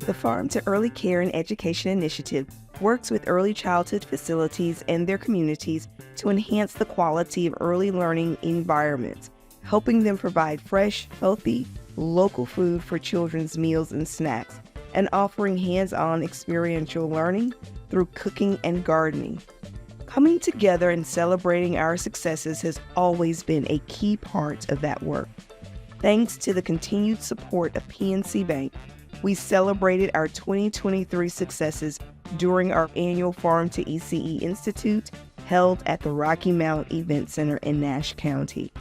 The Farm to Early Care and Education Initiative works with early childhood facilities and their communities to enhance the quality of early learning environments, helping them provide fresh, healthy, local food for children's meals and snacks, and offering hands-on experiential learning through cooking and gardening. Coming together and celebrating our successes has always been a key part of that work. Thanks to the continued support of PNC Bank, we celebrated our 2023 successes during our annual Farm to ECE Institute held at the Rocky Mount Event Center in Nash County.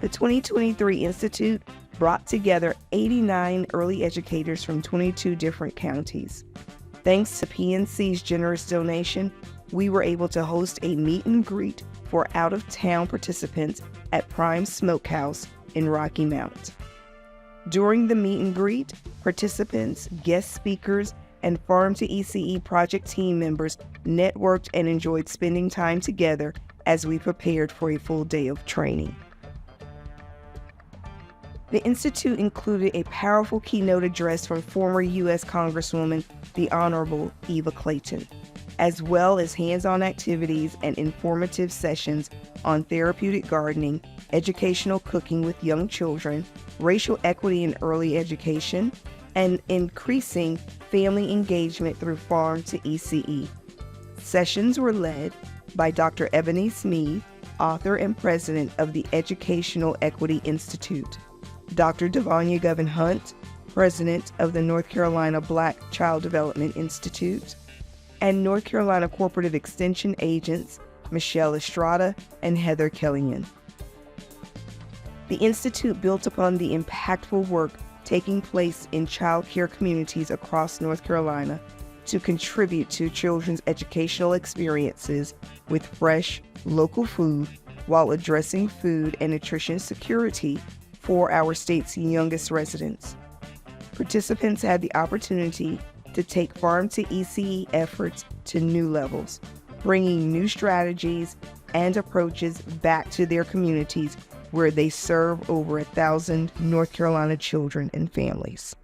The 2023 Institute brought together 89 early educators from 22 different counties. Thanks to PNC's generous donation, we were able to host a meet and greet for out-of-town participants at Prime Smokehouse in Rocky Mount. During the meet and greet, participants, guest speakers, and Farm to ECE project team members networked and enjoyed spending time together as we prepared for a full day of training. The Institute included a powerful keynote address from former U.S. Congresswoman, the Honorable Eva Clayton, as well as hands-on activities and informative sessions on therapeutic gardening, educational cooking with young children, racial equity in early education, and increasing family engagement through Farm to ECE. Sessions were led by Dr. Ebonyse Mead, author and president of the Educational Equity Institute, Dr. Devonya Govan-Hunt, president of the North Carolina Black Child Development Institute, and North Carolina Cooperative Extension agents Michelle Estrada and Heather Kelejian. The Institute built upon the impactful work taking place in child care communities across North Carolina to contribute to children's educational experiences with fresh, local food while addressing food and nutrition security for our state's youngest residents. Participants had the opportunity to take Farm to ECE efforts to new levels, bringing new strategies and approaches back to their communities where they serve over 1,000 North Carolina children and families.